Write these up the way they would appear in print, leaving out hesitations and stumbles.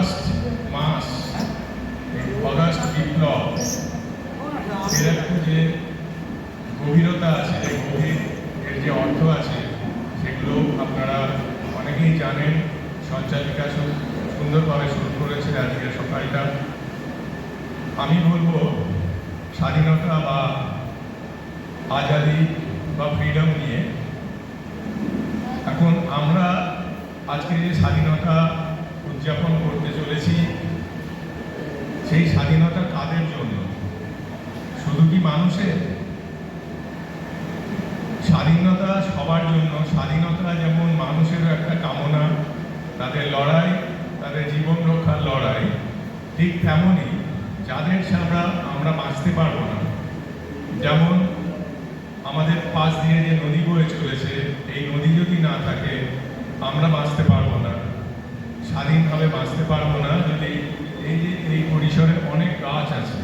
August মাস, এই August বিপ্লব, এর একটু যে গভীরতা আছে, গভীর এর যে অর্থ আছে সেগুলো আপনারা অনেকেই জানেন। সঞ্চালিকা সুন্দরভাবে শুরু করেছে আজকের সকালটা। আমি বলবো স্বাধীনতা বা আজাদি বা ফ্রিডম নিয়ে। এখন আমরা আজকে যে স্বাধীনতা উদযাপন করতে চলেছি, সেই স্বাধীনতা কাদের জন্য? শুধু কি মানুষের? স্বাধীনতা সবার জন্য। স্বাধীনতা যেমন মানুষেরও একটা কামনা, তাদের লড়াই, তাদের জীবন রক্ষার লড়াই, ঠিক তেমনই যাদের ছাড়া আমরা বাঁচতে পারবো না। যেমন আমাদের পাশ দিয়ে যে নদী বয়ে চলেছে, এই নদী যদি না থাকে আমরা বাঁচতে পারবো না, স্বাধীনভাবে বাঁচতে পারবো না। যদি এই পরিসরে অনেক গাছ আছে,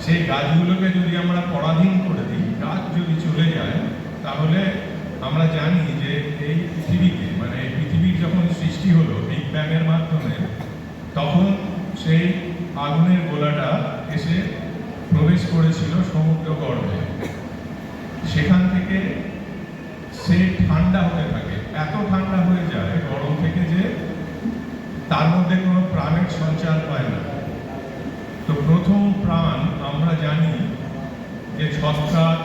সেই গাছগুলোকে যদি আমরা পরাধীন করে দিই, গাছ যদি চলে যায়, তাহলে আমরা জানি যে এই পৃথিবীতে, মানে পৃথিবীর যখন সৃষ্টি হলো বিগ ব্যাংয়ের মাধ্যমে, তখন সেই আগুনের গোলাটা এসে প্রবেশ করেছিল সমুদ্র গর্ভে। সেখান থেকে সে ঠান্ডা হতে থাকে, এত ঠান্ডা হয়ে যায় গরম থেকে যে তার মধ্যে কোনো প্রাণের সঞ্চার পায় না। তো প্রথম প্রাণ আমরা জানি যে ছত্রাক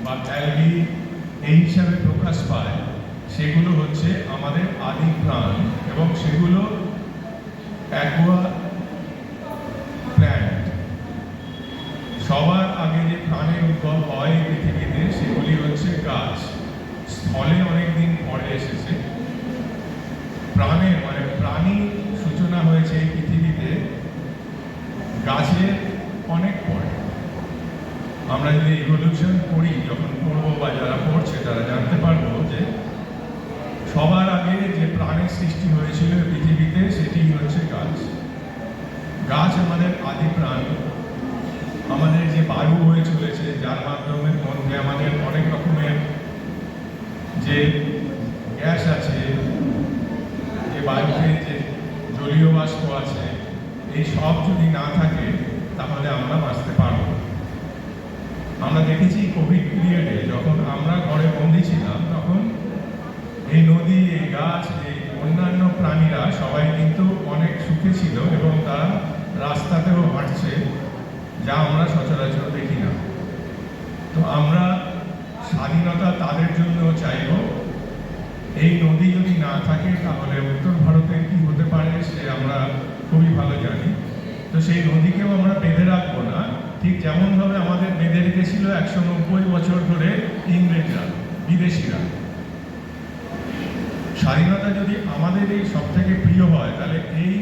বা অ্যালগি এই হিসাবে প্রকাশ পায়, সেগুলো হচ্ছে আমাদের আদি প্রাণ, এবং সেগুলো অ্যাকোয়া প্ল্যান্ট। সবার আগে যে প্রাণের উদ্ভব হয় পৃথিবীতে, সেগুলি হচ্ছে গাছ। স্থলে অনেকদিন পরে এসেছে প্রাণের, মানে প্রাণী সূচনা হয়েছে এই পৃথিবীতে গাছের অনেক পরে। আমরা যদি ইভলিউশন পড়ি, যখন পড়বো বা যারা পড়ছে তারা জানতে পারবো যে সবার আগে যে প্রাণের সৃষ্টি হয়েছিল পৃথিবীতে, সেটি হচ্ছে গাছ। গাছ আমাদের আদি প্রাণ। আমাদের যে বায়ু হয়ে চলেছে, যার মাধ্যমে মধ্যে আমাদের অনেক রকমের যে গ্যাস আছে, যে বায়ুতে যে জলীয় বাষ্প আছে, এই সব যদি না থাকে তাহলে আমরা বাঁচতে পারব না। আমরা দেখেছি কোভিড পিরিয়ডে যখন আমরা ঘরে বন্দী ছিলাম, তখন এই নদী, এই গাছ, এই অন্যান্য প্রাণীরা সবাই কিন্তু অনেক সুখে ছিল, এবং তারা রাস্তাতেও হাঁটছে, যা আমরা সচরাচর দেখি না। তো আমরা স্বাধীনতা তাদের জন্য চাইব। এই নদী যদি না থাকে তাহলে উত্তর ভারতে কি হতে পারে সে আমরা খুবই ভালো জানি। তো সেই নদীকেও আমরা বেঁধে রাখবো না, ঠিক যেমনভাবে আমাদের বেঁধে রেখেছিল 190 বছর ধরে ইংরেজরা, বিদেশিরা। স্বাধীনতা যদি আমাদের এই সব থেকে প্রিয় হয়, তাহলে এই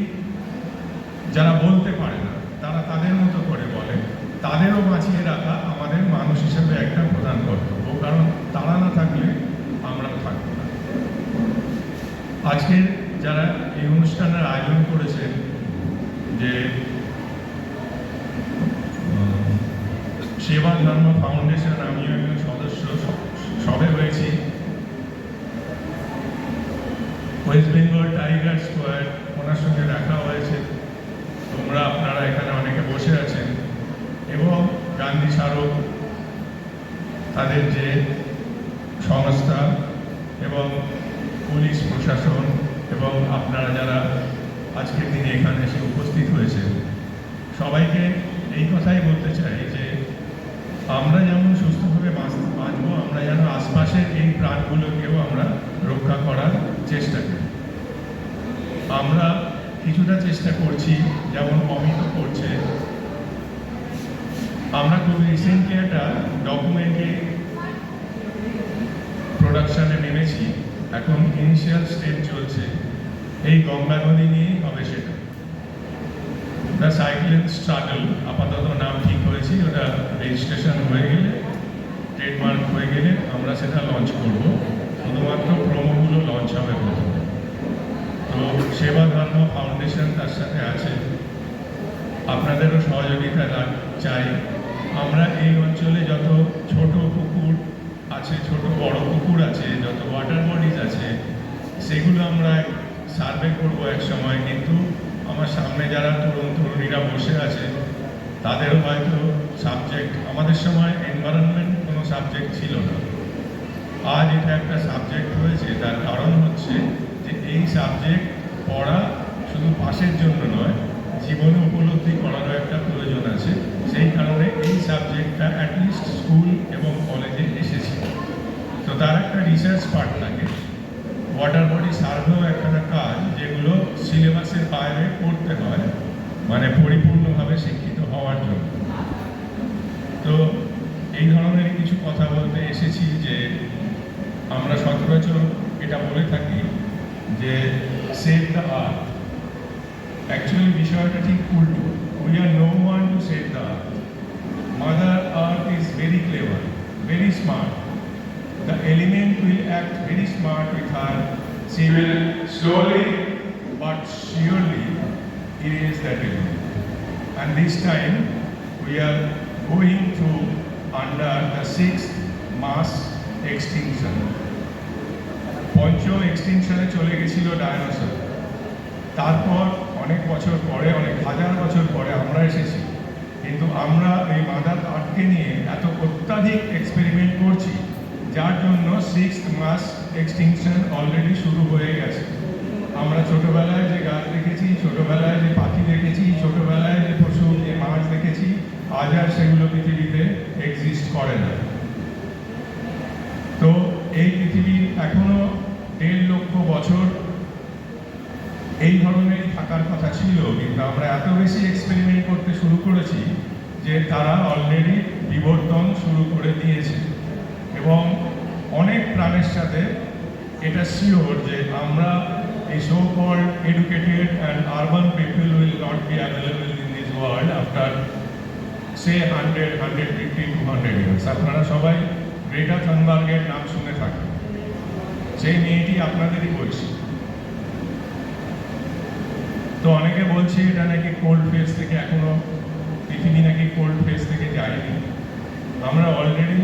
যারা বলতে পারে না, তারা তাদের মতো করে বলে, তাদেরও বাঁচিয়ে রাখা আমাদের মানুষ হিসেবে একটা প্রধান কর্তব্য, কারণ তারা না থাকলে আমরা থাকবো না। আজকের যারা এই অনুষ্ঠানের আয়োজন করেছেন, যে সেবা ধর্ম ফাউন্ডেশন, আমিও একজন সদস্য, সবে হয়েছি। ওয়েস্ট বেঙ্গল টাইগার স্কোয়াড, ওনার সঙ্গে দেখা হয়েছে। আপনারা এখানে অনেকে বসে আছেন, এবং গান্ধী স্মারক, তাদের যে সংস্থা, এবং পুলিশ প্রশাসন, এবং আপনারা যারা আজকের দিনে এখানে এসে উপস্থিত হয়েছেন, সবাইকে এই কথাই বলতে চাই যে আমরা যেমন সুস্থভাবে বাঁচবো, আমরা যেন আশপাশের এই প্রাণগুলোকেও আমরা রক্ষা করার চেষ্টা করি। আমরা কিছুটা চেষ্টা করছি, যেমন অমিত করছে। আমরা খুব রিসেন্টলি একটা ডকুমেন্টারি প্রোডাকশনে নেমেছি, এখন ইনিশিয়াল স্টেজ চলছে। এই গঙ্গা নদী নিয়েই হবে সেটা। দ্য সাইক্লিন স্ট্রাগল আপাতত নাম ঠিক হয়েছি, ওটা রেজিস্ট্রেশন হয়ে গেলে, ট্রেডমার্ক হয়ে গেলে আমরা সেটা লঞ্চ করব। শুধুমাত্র প্রোমোগুলো লঞ্চ হবে প্রথমে। তো সেবা ধর্ম ফাউন্ডেশন তার সাথে আছে, আপনাদেরও সহযোগিতা চাই। আমরা এই অঞ্চলে যত ছোট পুকুর আছে, ছোট বড় পুকুর আছে, যত ওয়াটার বডিজ আছে, সেগুলো আমরা সার্ভে করবো এক সময়, কিন্তু আমার সামনে যারা তরুণ তরুণীরা বসে আছে তাদেরও হয়তো সাবজেক্ট, আমাদের সময় এনভায়রনমেন্ট কোনো সাবজেক্ট ছিল না, আজ এটা একটা সাবজেক্ট হয়েছে। তার কারণ হচ্ছে যে এই সাবজেক্ট পড়া শুধু পাশের জন্য নয়, জীবনে উপলব্ধি করারও একটা প্রয়োজন আছে। সেই কারণে এই সাবজেক্টটা অ্যাটলিস্ট স্কুল এবং কলেজে এসেছে। তো তার একটা রিসার্চ পার্ট থাকে, ওয়াটার বডি সার্ভেও একটা কাজ যেগুলো সিলেবাসের বাইরে পড়তে হয়, মানে পরিপূর্ণভাবে শিক্ষিত হওয়ার জন্য। তো এই ধরনের কিছু কথা বলতে এসেছি যে আমরা সচরাচর এটা বলে থাকি যে সেভ দ্য আর্থ। অ্যাকচুয়ালি বিষয়টা ঠিক উল্টো। We are no one to save the earth. Mother earth is very clever, very smart. The element will act very smart with her. She will slowly but surely erase that element. And this time we are going to under the 6th mass extinction. পঞ্চম এক্সটিংশনে চলে গেছিল dinosaur. তারপর অনেক বছর পরে, অনেক হাজার বছর পরে আমরা এসেছি। কিন্তু আমরা এই মাদার আর্থকে নিয়ে এত অত্যাধিক এক্সপেরিমেন্ট করছি, যার জন্য 6th মাস এক্সটিংশন অলরেডি শুরু হয়ে গেছে। আমরা ছোটবেলায় যে গাছ দেখেছি, ছোটবেলায় যে পাখি দেখেছি, ছোটবেলায় যে পশু, যে মাছ দেখেছি, আজ আর সেগুলো পৃথিবীতে এক্সিস্ট করে না। তো এই পৃথিবী এখনো 1.5 লক্ষ বছর এই ধরনেরই থাকার কথা ছিল, কিন্তু আমরা এত বেশি এক্সপেরিমেন্ট করতে শুরু করেছি যে তারা অলরেডি বিবর্তন শুরু করে দিয়েছে। এবং অনেক প্রাণের সাথে এটা শিওর যে আমরা এই so called educated and urban people will not be available in this world after say 100, 150, 200 years. আপনারা সবাই গ্রেটা থানবার্গের নাম শুনে থাকেন। সেই মেয়েটি আপনাদেরই বয়সী। তো অনেকে বলছে এটা নাকি কোল্ড ফেজ থেকে, এখনো পৃথিবী নাকি কোল্ড ফেজ থেকে যায়নি। আমরা অলরেডি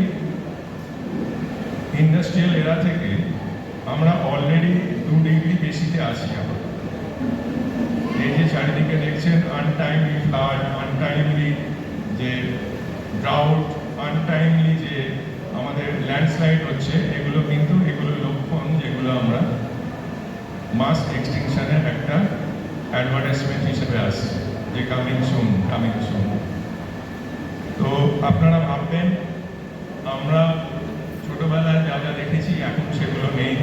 ইন্ডাস্ট্রিয়াল এরা থেকে আমরা অলরেডি 2 ডিগ্রি বেশিতে আছি। আমরা এই যে চারিদিকে দেখছেন আনটাইমলি ফ্লাড, আনটাইমলি যে ড্রাউট, আনটাইমলি যে আমাদের ল্যান্ডস্লাইড হচ্ছে, এগুলো কিন্তু এগুলো লক্ষণ যেগুলো আমরা মাস এক্সটিংশনের একটা অ্যাডভার্টাইজমেন্ট হিসেবে আসছে যে কামিং সুন, কামিং সুন। তো আপনারা ভাববেন আমরা ছোটবেলায় যা যা দেখেছি এখন সেগুলো নেই।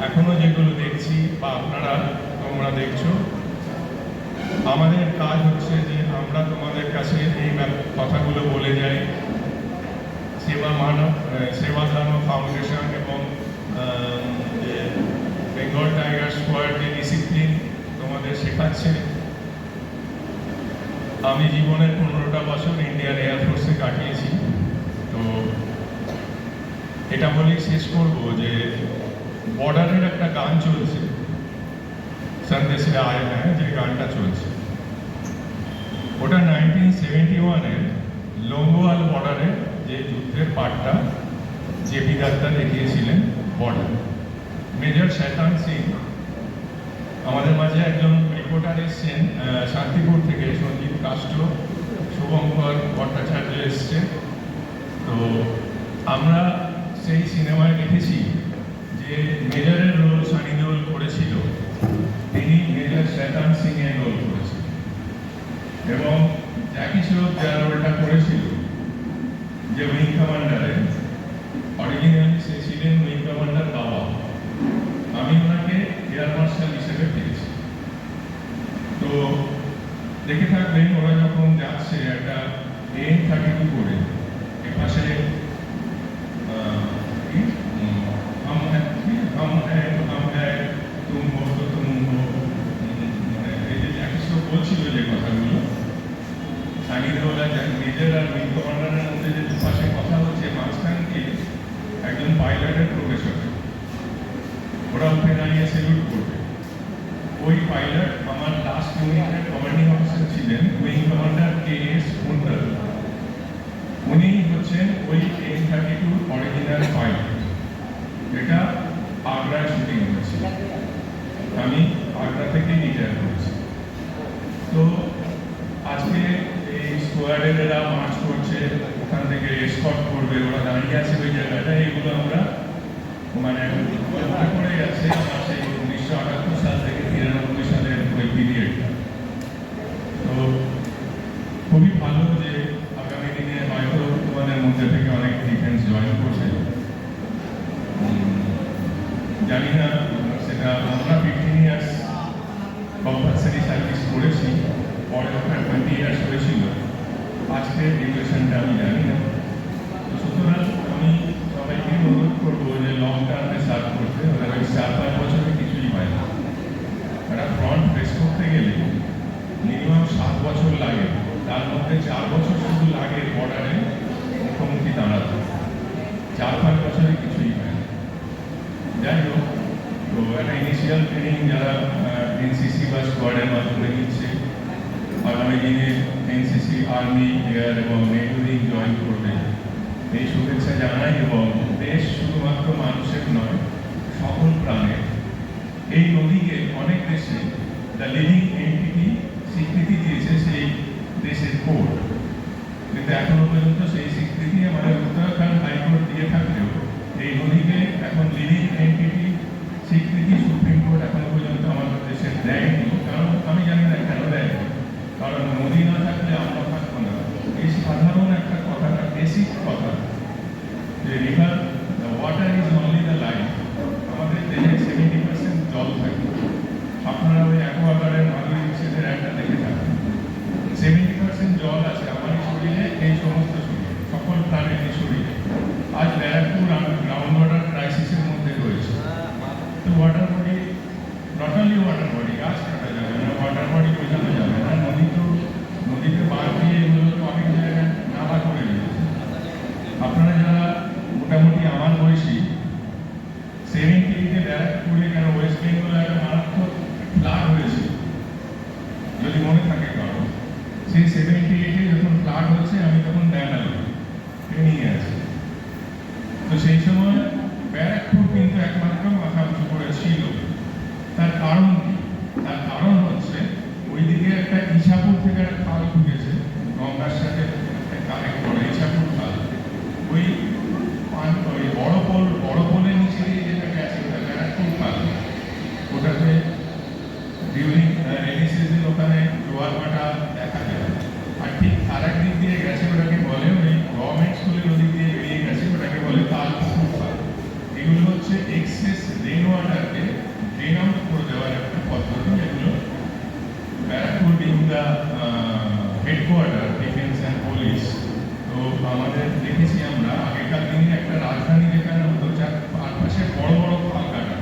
এখনো যেগুলো দেখছি বা তোমরা দেখছো, আমাদের কাজ হচ্ছে যে আমরা তোমাদের কাছে এই কথাগুলো বলে যাই। সেবাদানো ফাউন্ডেশন এবং যে বেঙ্গল টাইগার স্কোয়াড যে ডিসিপ্লিন তোমাদের শেখাচ্ছে। আমি জীবনের 15টা বছর ইন্ডিয়ান এয়ারফোর্সে কাটিয়েছি। তো এটা বলেই শেষ করব যে বর্ডারের একটা গান চলছে, সন্দেশে আয় হ্যাঁ, যে গানটা চলছে ওটা 1971-এর লোঙ্গোয়াল বর্ডারের যে যুদ্ধের পার্টটা যে বিদারটা দেখিয়েছিলেন বর্ডার। মেজর শৈতান সিং আমাদের মাঝে একজন রিপোর্টার এসছেন শান্তিপুর থেকে, সঞ্জীব কাস্ট, শুভঙ্কর ভট্টাচার্য এসছে। তো আমরা সেই সিনেমায় দেখেছি যে মেজরের রোল সানি দেওল করেছিল, তিনি মেজর শৈতান সিং এর রোল করেছেন। এবং জ্যাকি শ্রফ যার রোলটা করেছিল যে উইং কমান্ডারে, অরিজিনালি সে ছিলেন উইং কমান্ডার বাবা। আমি ওনাকে এয়ার মার্শাল হিসেবে পেয়েছি। তো দেখে থাকবেন ওরা যখন যাচ্ছে একটা AN-32 করে, এপাশে বলছিল যে কথাগুলো সানি দেওল মেজর আর উইং কমান্ডারের মধ্যে যে দুপাশে কথা হচ্ছে, মাঝখানকে একজন পাইলটের প্রফেসর, ওরা উঠে দাঁড়িয়ে সেলুট করবে। ওই পাইলট আমার লাস্ট ইউনিটের কমান্ডিং অফিসার ছিলেন উইং কমান্ডার KS কুন্ডল। উনি হচ্ছেন ওই AN-32 অরিজিনাল পাইলট। এটা আগ্রায় শুটিং হয়েছিল। আমি আগ্রা থেকেই রিটায়ার করেছি। মহিলাদেরা মার্চ করছে, ওখান থেকে এসকর্ট করবে, ওরা দাঁড়িয়ে আছে ওই জায়গাটা, এগুলো আমরা মানে মনে পড়ে গেছে আমার সেই 1978 সাল থেকে 93 সালের ওই পিরিয়ডটা। তো খুবই ভালো যে আগামী দিনে হয়তো তোমাদের মধ্যে থেকে অনেক ডিফেন্স জয়েন করছে। জানি না সেটা আমরা 15 ইয়ার্স কম্পালসারি সার্ভিস করেছি, পরে ওখানে 20 ইয়ার্স হয়েছিল, আজকের ডিউরেশনটা আমি জানি না। তো সুতরাং আমি সবাইকে অনুরোধ করবো যে লং টার্মে সার্ভ করতে, ওদের ওই 4-5 বছরে কিছুই হয় না। একটা ফ্রন্ট ফেস করতে গেলে মিনিমাম 7 বছর লাগে, তার মধ্যে 4 বছর শুধু লাগে বর্ডারে মুখোমুখি দাঁড়াতে, 4-5 বছরে কিছুই হয় না। যাই হোক, তো একটা ইনিশিয়াল ট্রেনিং যারা এনসিসি বা স্কোয়াডের মাধ্যমে নিচ্ছে, আগামী দিনে এনসিসি, আর্মি, এয়ার এবং নেভি জয়েন করবে, এই শুভেচ্ছা জানাই। এবং দেশ শুধুমাত্র মানুষের নয়, সকল প্রাণের। এই নদীকে অনেক দেশে দ্য লিভিং এন্টিটি স্বীকৃতি দিয়েছে সেই দেশের কোর্ট, কিন্তু এখনো পর্যন্ত সেই স্বীকৃতি আমাদের উত্তরাখণ্ড হাইকোর্ট দিয়ে থাকলেও এই নদীকে এখন লিভিং এন্টিটি স্বীকৃতি সুপ্রিম কোর্ট এখনো পর্যন্ত আমাদের দেশের দেয়নি। কারণ আমি জানি না কেন দেয়নি, কারণ নদী না থাকলে আমরা থাকবো না। এই সাধারণ একটা কথা, একটা বেসিক কথা, যে river, the water is only the life. আমাদের দেশে 70% জল থাকে। আপনারা ওই অ্যাকোয়াগার্ডের মাধুরী দীক্ষিতের একটা দেখে থাকেন, 70% জল আছে আমার শরীরে, এই সমস্ত শরীরে, সকল প্রাণের শরীরে। আজ ব্যারাকপুর গ্রাউন্ড ওয়াটার ক্রাইসিসের মধ্যে রয়েছে। তো water body, not only water body, গাছ কাটা যাবে না, ওয়াটার বডি বোঝানো যাবে না, নদীতে পার দিয়ে এগুলো তো অনেক জায়গায় নালা করে দিয়েছে। আপনারা যারা মোটামুটি আমার বয়সী, 70-তে ব্যারাকপুরে কেন ওয়েস্ট বেঙ্গলে একটা মারাত্মক ফ্লাড হয়েছে, যদি মনে থাকে কারো, সেই 78-এ যখন ফ্লাড হচ্ছে আমি তখন ব্যাঙ্গালোর ট্রেনিংয়ে আছি। তো সেই সময় ব্যারাকপুর কিন্তু একমাত্র মাথা উঁচু করে ছিল। তার কারণ কি? তার কারণ হচ্ছে ওইদিকে একটা ইছাপুর থেকে একটা খাল ঢুকেছে, গঙ্গার সাথে কানেক্ট করে ইছাপুর খাল। ওই বড় পোলের নিচে দিয়ে যেটা গেছে ওটা ব্যারাকপুর খাল। ওটাতে ডিউরিং রেনি সিজন ওখানে জোয়ার ভাটা দেখা যায়। আর ঠিক আর এক দিক দিয়ে গেছে, ওটাকে বলে ওই গভর্নমেন্ট স্কুলের ওদিক দিয়ে বেরিয়ে গেছে, ওটাকে বলে তালপুকুর খাল। এগুলো হচ্ছে এক্সেস রেন ওয়াটারকে ড্রেন আউট করে দেওয়ার একটা পদ্ধতি। এগুলো Barrackpore being the headquarter defence and police, তো আমাদের দেখেছি আমরা আগেকার দিনে একটা রাজধানী যেখানে হতো, যার চারপাশে বড় বড় খাল কাটা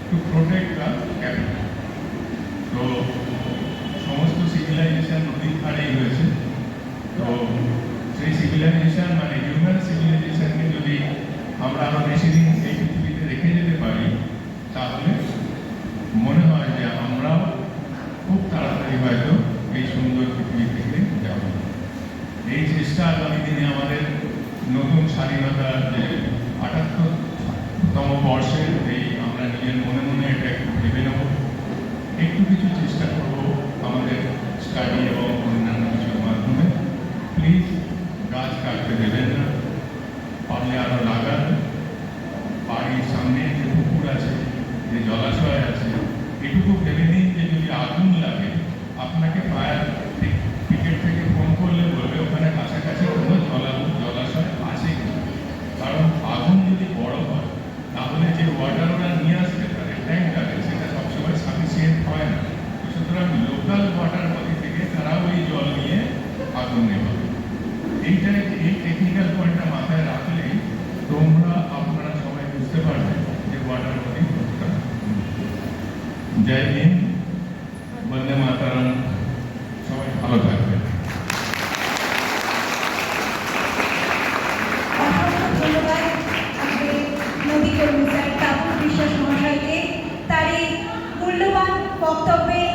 টু প্রোটেক্ট দ্য ক্যাপিটাল। তো সমস্ত সিভিলাইজেশন নদীর ধারেই হয়েছে। তো সেই সিভিলাইজেশন মানে হিউম্যান সিভিলাইজেশনকে যদি আমরা আরো বেশি দিন এই পৃথিবীতে রেখে যেতে পারি, তাহলে মনে হয় যে আমরাও খুব তাড়াতাড়ি হয়তো এই সুন্দর পৃথিবী থেকে যাব। এই চেষ্টা আগামী দিনে আমাদের নতুন স্বাধীনতার যে ৭৮তম বর্ষের এই আমরা নিজের মনে মনে এটা একটু ভেবে নেব, একটু কিছু চেষ্টা করব আমাদের স্টাডি এবং অন্যান্য কিছুর মাধ্যমে। প্লিজ গাছ কাটতে দেবেন না, পারলে আরো লাগান। বাড়ির সামনে যে পুকুর আছে, যে জলাশয় আছে, এটুকু ভেবে নিন যে যদি আগুন লাগে, আপনাকে ফায়ার ব্রিগেড থেকে ফোন করলে বলবে ওখানে কাছাকাছি কোনো জলাশয় আছে কি। কারণ আগুন যদি বড় হয়, তাহলে যে ওয়াটার ওরা নিয়ে আসবে তাদের ট্যাঙ্কারে, সেটা সবসময় সাফিসিয়েন্ট হয় না। সুতরাং লোকাল ওয়াটার বডি থেকে তারা ওই জল নিয়ে আগুন নেবে। এই টেকনিক্যাল পয়েন্টটা মাথায় রাখলে আপনারা সবাই বুঝতে পারবেন যে ওয়াটার বডি দরকার। জয় হিন্দ, বন্দে মাতরম, সবাই ভালো থাকবেন। ধন্যবাদ নদী কর্মী স্যার তাপস বিশ্বাস মহাশয়কে তার এই মূল্যবান বক্তব্যের